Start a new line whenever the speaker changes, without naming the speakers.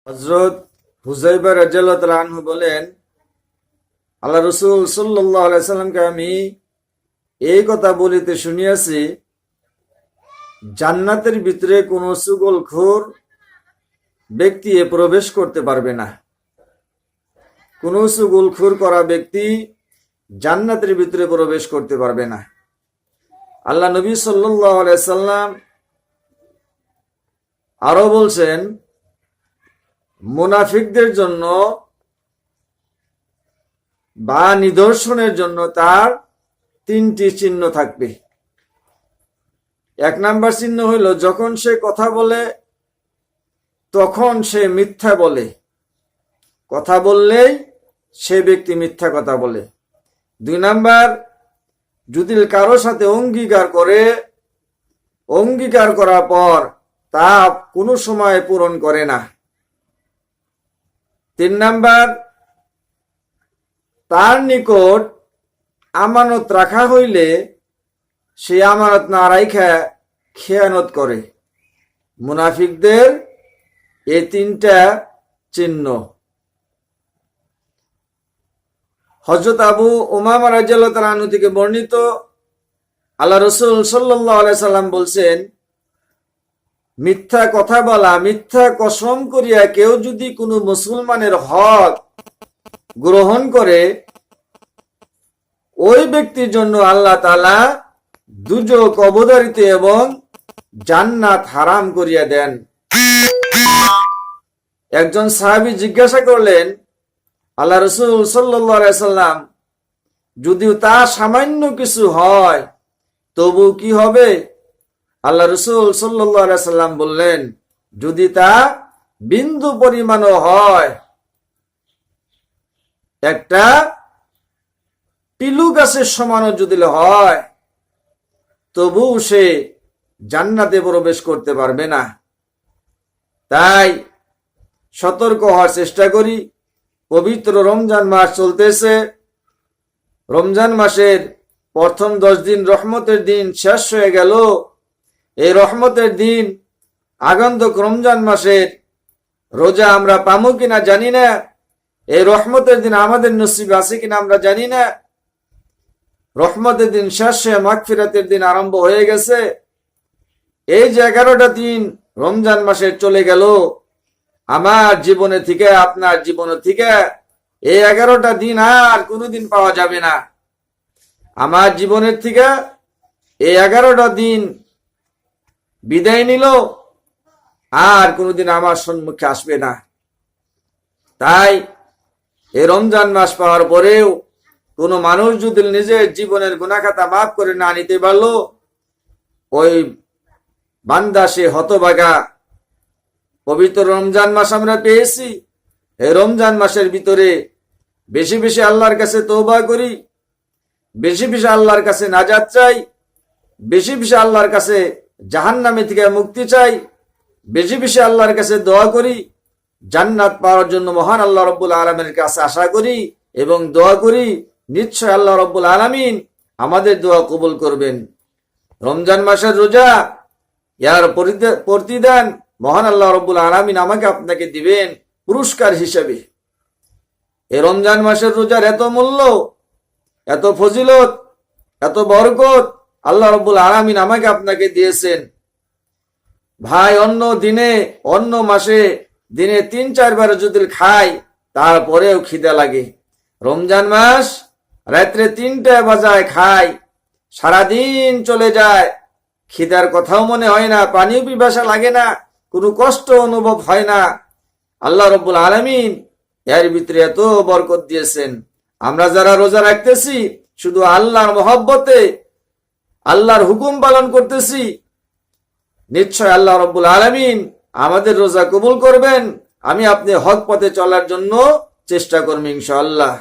হযরত হুযায়ফা রাদিয়াল্লাহু তাআলা আনহু বলেন, আল্লাহ রাসূল সাল্লাল্লাহু আলাইহি সাল্লামকে আমি এই কথা বলিতে শুনিয়াছি, জান্নাতের ভিতরে কোনো চুগলখোর ব্যক্তি প্রবেশ করতে পারবে না। কোনো চুগলখোর করা ব্যক্তি জান্নাতের ভিতরে প্রবেশ করতে পারবে না। আল্লাহ নবী সাল্লাল্লাহু আলাইহি সাল্লাম আরো বলছেন, মুনাফিকদের জন্য বা নিদর্শনের জন্য তার তিনটি চিহ্ন থাকবে। এক নাম্বার চিহ্ন হইল, যখন সে কথা বলে তখন সে মিথ্যা বলে, কথা বললেই সে ব্যক্তি মিথ্যা কথা বলে। দুই নাম্বার, যদি কারো সাথে অঙ্গীকার করে, অঙ্গীকার করার পর তা কোনো সময় পূরণ করে না। তিন নাম্বার, তার নিকট আমানত রাখা হইলে সে আমানত না রাখা খেয়ানত করে। মুনাফিকদের এই তিনটা চিহ্ন। হযরত আবু উমামা রাদিয়াল্লাহু তাআলা আনহু থেকে বর্ণিত, আল্লাহ রাসূল সাল্লাল্লাহু আলাইহি সাল্লাম বলছেন, মিথ্যা কথা বলা, মিথ্যা কসম করিয়া কেউ যদি কোনো মুসলমানের হক গ্রহণ করে, ওই ব্যক্তির জন্য আল্লাহ তাআলা দুজক অবধারিত এবং জান্নাত হারাম করিয়া দেন। একজন সাহাবী জিজ্ঞাসা করলেন, আল্লাহ রাসূল সাল্লাল্লাহু আলাইহি সাল্লাম, যদিও তা সামান্য কিছু হয় তবু কি হবে? আল্লাহ রাসূল সাল্লাল্লাহু আলাইহি সাল্লাম বললেন, যদি তা বিন্দু পরিমাণও হয়, একটা পিলু গাছের সমানও যদি হয়, তবু সে জান্নাতে প্রবেশ করতে পারবে না। তাই সতর্ক হওয়ার চেষ্টা করি। পবিত্র রমজান মাস চলতেছে। রমজান মাসের প্রথম 10 দিন রহমতের দিন শেষ হয়ে গেল। এই রহমতের দিন আগন্তুক রমজান মাসের রোজা আমরা পাবো কিনা জানি না। এই রহমতের দিন আমাদের নসিবে আছে কিনা আমরা জানি না। রহমতের দিন শেষ হয়ে মাগফিরাতের দিন আরম্ভ হয়ে গেছে। এই যে 11টা দিন রমজান মাসের চলে গেল, আমার জীবনে থেকে আপনার জীবনে থেকে এই 11টা দিন আর কোনোদিন পাওয়া যাবে না। আমার জীবনের থেকে এই 11টা দিন বিদায় নিল, আর কোনোদিন আমার সম্মুখে আসবে না। তাই এই রমজান মাস পাওয়ার পরেও কোনো মানুষ যদি নিজের জীবনের গুনাহ খাতা মাফ করে না নিতে পারলো, ওই বান্দা সে হতভাগা। পবিত্র রমজান মাস আমরা পেয়েছি। এই রমজান মাসের ভিতরে বেশি বেশি আল্লাহর কাছে তওবা করি, বেশি বেশি আল্লাহর কাছে নাজাত চাই, বেশি বেশি আল্লাহর কাছে জাহান্নামে থেকে মুক্তি চাই, বেশি বেশি আল্লাহর কাছে দোয়া করি, জান্নাত পাওয়ার জন্য মহান আল্লাহ রাব্বুল আলামিনের কাছে আশা করি এবং দোয়া করি। নিশ্চয় আল্লাহ রাব্বুল আলামিন আমাদের দোয়া কবুল করবেন। রমজান মাসের রোজা, ইয়ার প্রতিদান মহান আল্লাহ রাব্বুল আলামিন আমাকে আপনাকে দিবেন পুরস্কার হিসেবে। এই রমজান মাসের রোজার এত মূল্য, এত ফজিলত, এত বরকত আল্লাহ রাব্বুল আলামিন আমাকে আপনাকে দিয়েছেন। ভাই, অন্য দিনে অন্য মাসে দিনে 3-4 বার যদি খাই তারপরেও খিদা লাগে। রমজান মাস রাত্রে 3টা বাজায় খাই, সারাদিন চলে যায়, খিদার কথাও মনে হয় না, পানিও পিপাসা লাগে না, কোনো কষ্ট অনুভব হয় না। আল্লাহ রাব্বুল আলামিন এর ভিতরে এত বরকত দিয়েছেন। আমরা যারা রোজা রাখতেছি শুধু আল্লাহর মহব্বতে, আল্লাহর হুকুম পালন করতেছি, নিশ্চয় আল্লাহ রাব্বুল আলামিন আমাদের রোজা কবুল করবেন। আমি আপনি হক পথে চলার জন্য চেষ্টা করব ইনশাআল্লাহ।